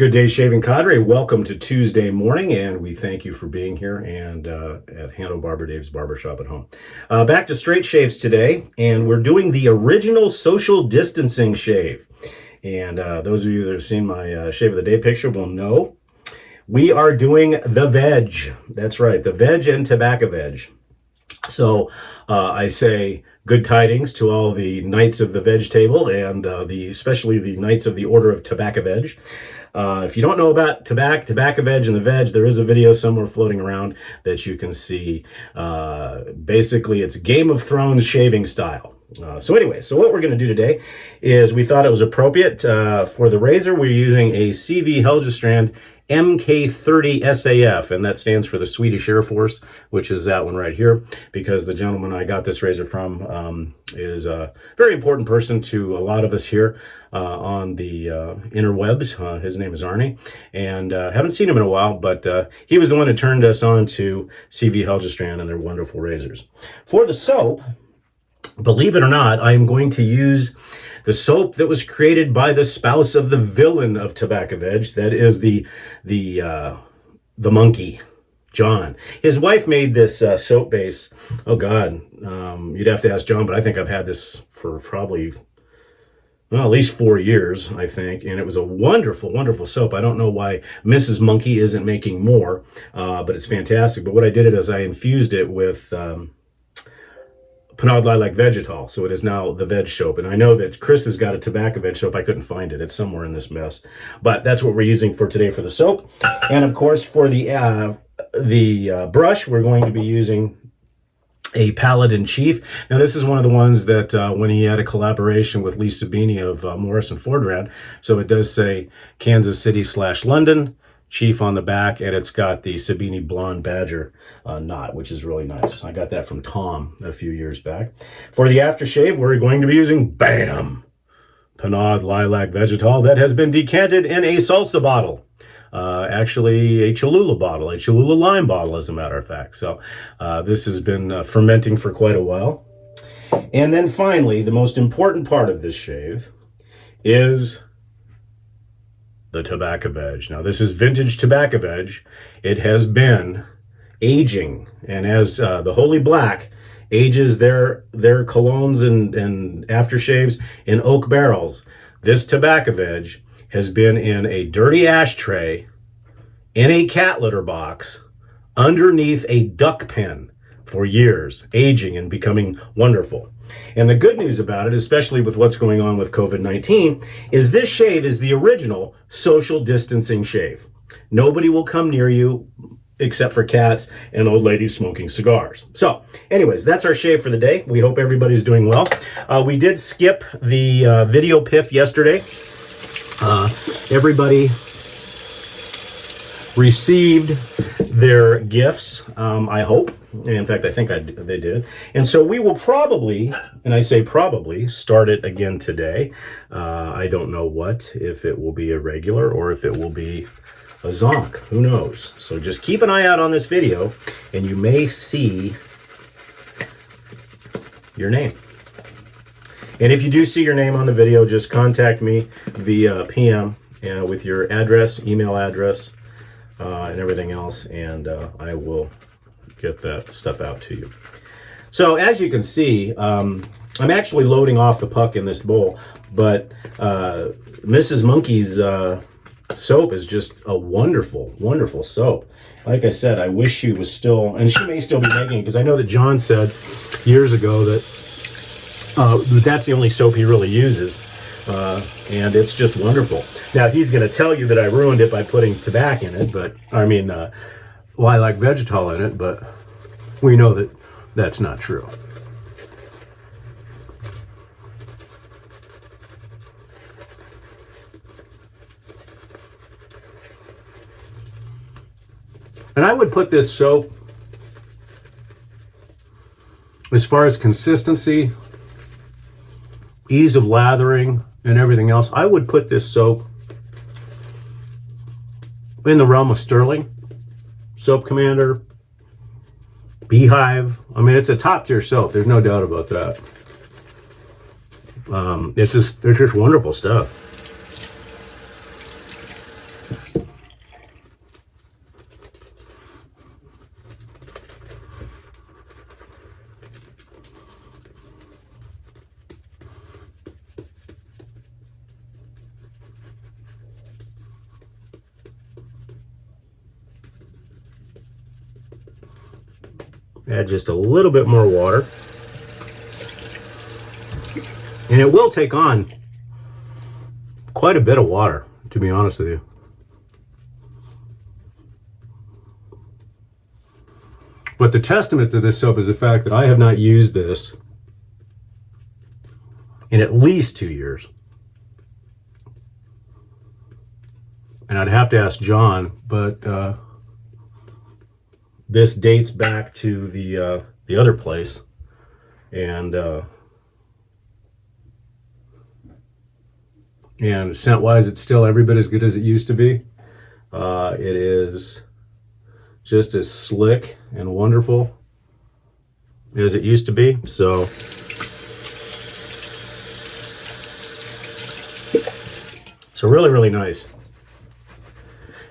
Good day, Shaving Cadre. Welcome to Tuesday morning, and we thank you for being here and at Handlebarber Dave's Barbershop at home. Back to straight shaves today, and we're doing the original social distancing shave. And those of you that have seen my Shave of the Day picture will know we are doing the veg. That's right, the veg and TabacaVeg. So I say good tidings to all the Knights of the Veg table and especially the Knights of the Order of TabacaVeg. If you don't know about TabacaVeg and the veg, there is a video somewhere floating around that you can see. Basically, it's Game of Thrones shaving style. So what we're going to do today is we thought it was appropriate for the razor. We're using a CV Heljestrstand MK30 SAF, and that stands for the Swedish Air Force, which is that one right here, because the gentleman I got this razor from is a very important person to a lot of us here on the interwebs. His name is Arnie, and haven't seen him in a while, but he was the one who turned us on to CV Heljestrand and their wonderful razors. For the soap, believe it or not, I am going to use the soap that was created by the spouse of the villain of TabacaVeg, that is the monkey, John. His wife made this soap base. Oh God, you'd have to ask John, but I think I've had this for probably, well, at least 4 years, I think, and it was a wonderful, wonderful soap. I don't know why Mrs. Monkey isn't making more, but it's fantastic. But what I did is I infused it with Panad Lilac Vegetal, so it is now the veg soap. And I know that Chris has got a TabacaVeg soap. I couldn't find it. It's somewhere in this mess. But that's what we're using for today for the soap. And of course, for the brush, we're going to be using a Paladin Chief. Now, this is one of the ones that when he had a collaboration with Lee Sabini of Morrison Fordran, so it does say Kansas City/London, Chief on the back, and it's got the Sabini Blonde Badger knot, which is really nice. I got that from Tom a few years back. For the aftershave, we're going to be using BAM! Panad Lilac Vegetal that has been decanted in a salsa bottle. Actually, a Cholula bottle, a Cholula lime bottle, as a matter of fact. So this has been fermenting for quite a while. And then finally, the most important part of this shave is the TabacaVeg. Now, this is vintage TabacaVeg. It has been aging, and as the Holy Black ages their colognes and aftershaves in oak barrels, this TabacaVeg has been in a dirty ashtray, in a cat litter box, underneath a duck pen for years, aging and becoming wonderful. And the good news about it, especially with what's going on with COVID-19, is this shave is the original social distancing shave. Nobody will come near you except for cats and old ladies smoking cigars. So anyways, that's our shave for the day. We hope everybody's doing well. We did skip the video piff yesterday. Everybody received their gifts, I hope. In fact, I think they did. And so we will probably, and I say probably, start it again today. I don't know if it will be a regular or if it will be a zonk. Who knows? So just keep an eye out on this video, and you may see your name. And if you do see your name on the video, just contact me via PM with your address, email address, and everything else, and I will get that stuff out to you. So as you can see, I'm actually loading off the puck in this bowl, but Mrs. Monkey's soap is just a wonderful, wonderful soap. Like I said, I wish she was still, and she may still be making it, because I know that John said years ago that that's the only soap he really uses, and it's just wonderful. Now, he's going to tell you that I ruined it by putting tobacco in it, but I mean, lilac vegetal in it, but we know that that's not true. And I would put this soap, as far as consistency, ease of lathering, and everything else, I would put this soap in the realm of Sterling, Soap Commander, Beehive. I mean, it's a top tier soap. There's no doubt about that. It's just wonderful stuff. Add just a little bit more water. And it will take on quite a bit of water, to be honest with you. But the testament to this soap is the fact that I have not used this in at least 2 years. And I'd have to ask John, but this dates back to the other place, and scent-wise, it's still every bit as good as it used to be. It is just as slick and wonderful as it used to be. So really, really nice.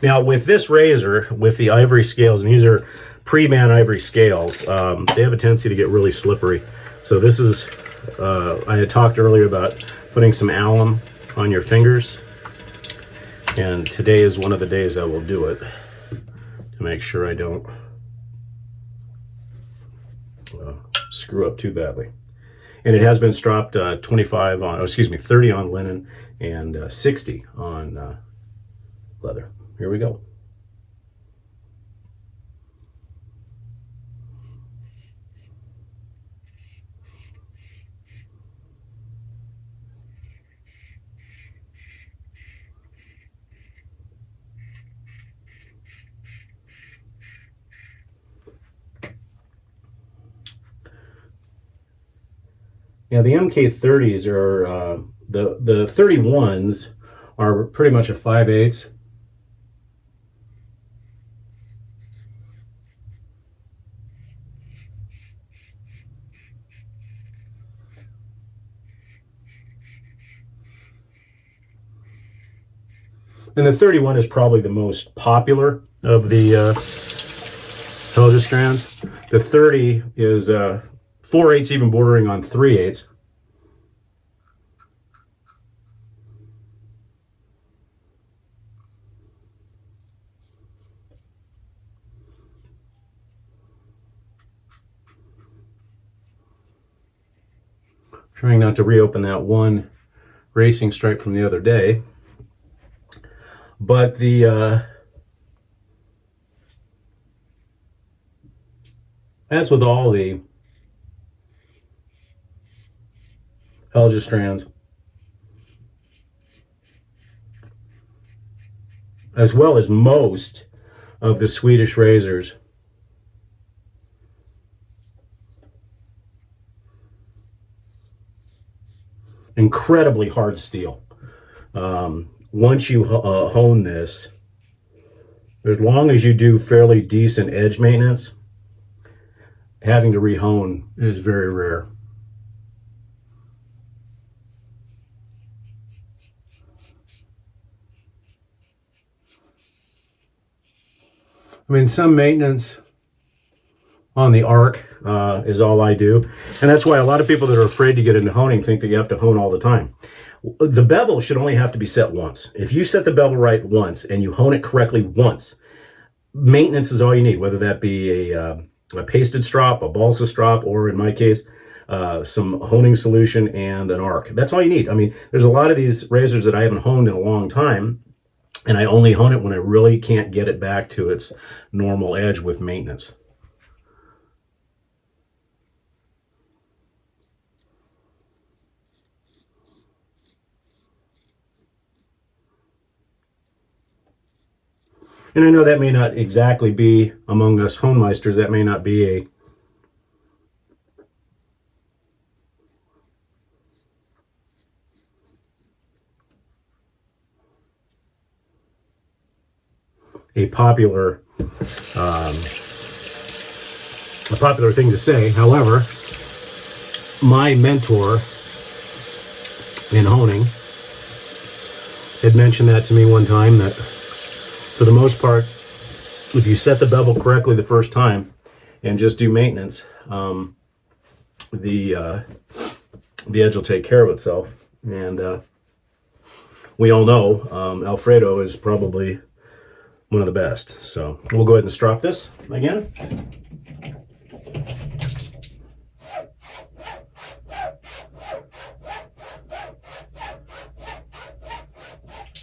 Now with this razor, with the ivory scales, and these are pre-man ivory scales, they have a tendency to get really slippery. So this is, I had talked earlier about putting some alum on your fingers, and today is one of the days I will do it to make sure I don't screw up too badly. And it has been stropped 25 on, 30 on linen and 60 on leather. Here we go. Now the MK30s are, the 31s are pretty much a 5/8. And the 31 is probably the most popular of the Heljerstrands. The 30 is 4/8, even bordering on 3/8. Trying not to reopen that one racing stripe from the other day. But the as with all the Heljerstrands, as well as most of the Swedish razors, incredibly hard steel. Once you hone this, as long as you do fairly decent edge maintenance, having to rehone is very rare. I mean, some maintenance on the arc is all I do. And that's why a lot of people that are afraid to get into honing think that you have to hone all the time. The bevel should only have to be set once. If you set the bevel right once and you hone it correctly once, maintenance is all you need, whether that be a pasted strop, a balsa strop, or in my case, some honing solution and an arc. That's all you need. I mean, there's a lot of these razors that I haven't honed in a long time, and I only hone it when I really can't get it back to its normal edge with maintenance. And I know that may not exactly be, among us honemeisters, that may not be a popular thing to say. However, my mentor in honing had mentioned that to me one time, that for the most part, if you set the bevel correctly the first time and just do maintenance, the edge will take care of itself. And we all know Alfredo is probably one of the best. So we'll go ahead and strop this again.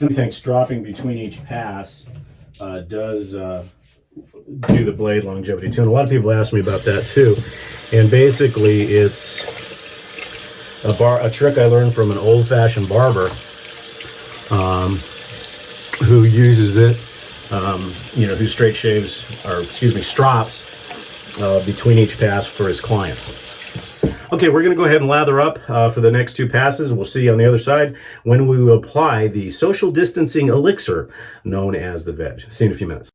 I think dropping between each pass does do the blade longevity too. And a lot of people ask me about that too. And basically, it's a trick I learned from an old-fashioned barber who uses it, who straight shaves, or excuse me, strops between each pass for his clients. Okay, we're going to go ahead and lather up for the next two passes. We'll see you on the other side when we will apply the social distancing elixir known as the veg. See you in a few minutes.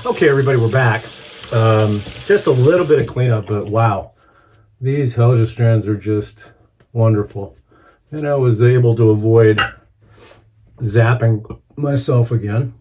Okay, everybody, we're back. Just a little bit of cleanup, but wow, these Heljestrands are just wonderful. And I was able to avoid zapping myself again.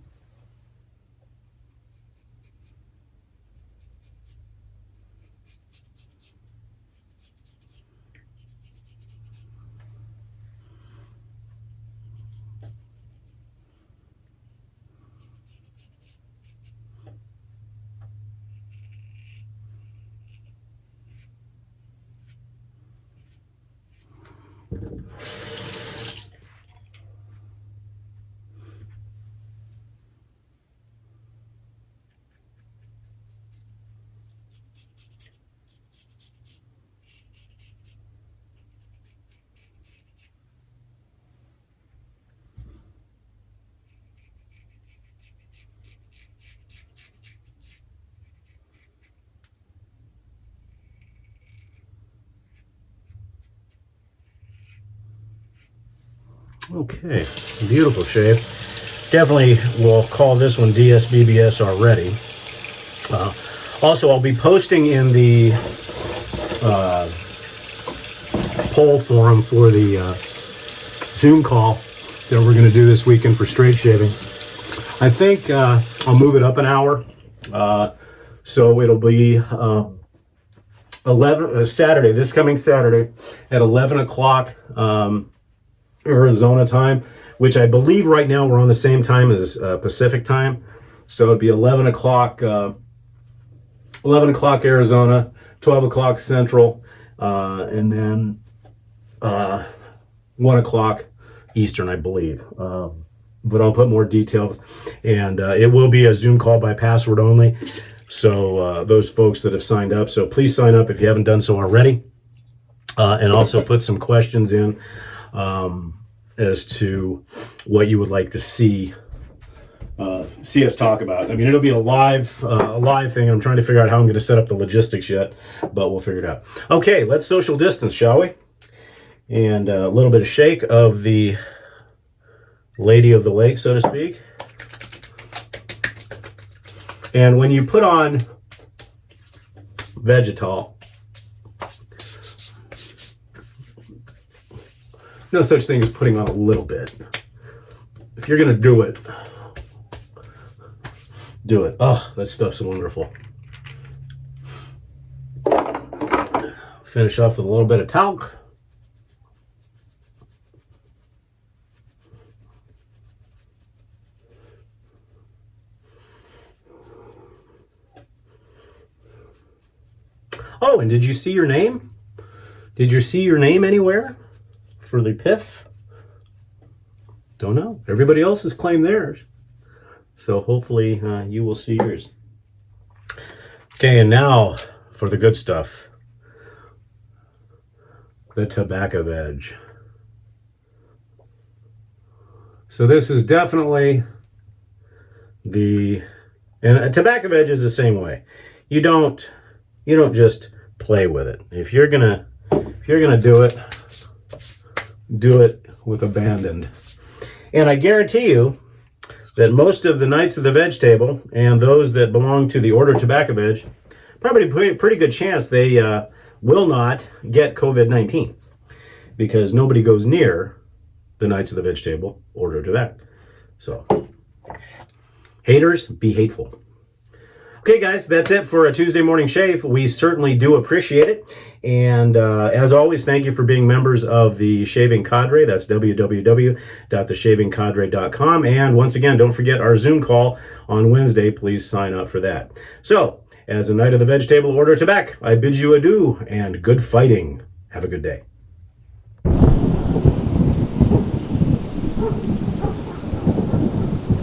Okay, beautiful shave. Definitely will call this one DSBBS already. Also, I'll be posting in the poll forum for the Zoom call that we're going to do this weekend for straight shaving. I think I'll move it up an hour. So it'll be Saturday, this coming Saturday at 11 o'clock Arizona time, which I believe right now we're on the same time as Pacific time. So it'd be 11 o'clock Arizona, 12 o'clock Central, and then 1 o'clock Eastern, I believe. But I'll put more details. And it will be a Zoom call by password only. So those folks that have signed up, so please sign up if you haven't done so already. And also put some questions in as to what you would like to see us talk about. I mean, it'll be a live thing. I'm trying to figure out how I'm going to set up the logistics yet, but we'll figure it out. Okay, let's social distance, shall we? And a little bit of shake of the lady of the lake, so to speak. And when you put on Vegetal, no such thing as putting on a little bit. If you're going to do it, do it. Oh, that stuff's wonderful. Finish off with a little bit of talc. Oh, and did you see your name? Did you see your name anywhere for the pith? Don't know. Everybody else has claimed theirs. So hopefully you will see yours. Okay, and now for the good stuff. The TabacaVeg. So this is definitely and a TabacaVeg is the same way. You don't just play with it. If you're gonna do it with abandon. And I guarantee you that most of the Knights of the Veg table and those that belong to the Order TabacaVeg, probably a pretty good chance they will not get COVID-19 because nobody goes near the Knights of the Veg table, Order Tabac. So, haters, be hateful. Okay, guys, that's it for a Tuesday morning shave. We certainly do appreciate it. And as always, thank you for being members of the Shaving Cadre. That's www.theshavingcadre.com. And once again, don't forget our Zoom call on Wednesday. Please sign up for that. So, as a Knight of the Veg Table Order Tabac, I bid you adieu and good fighting. Have a good day.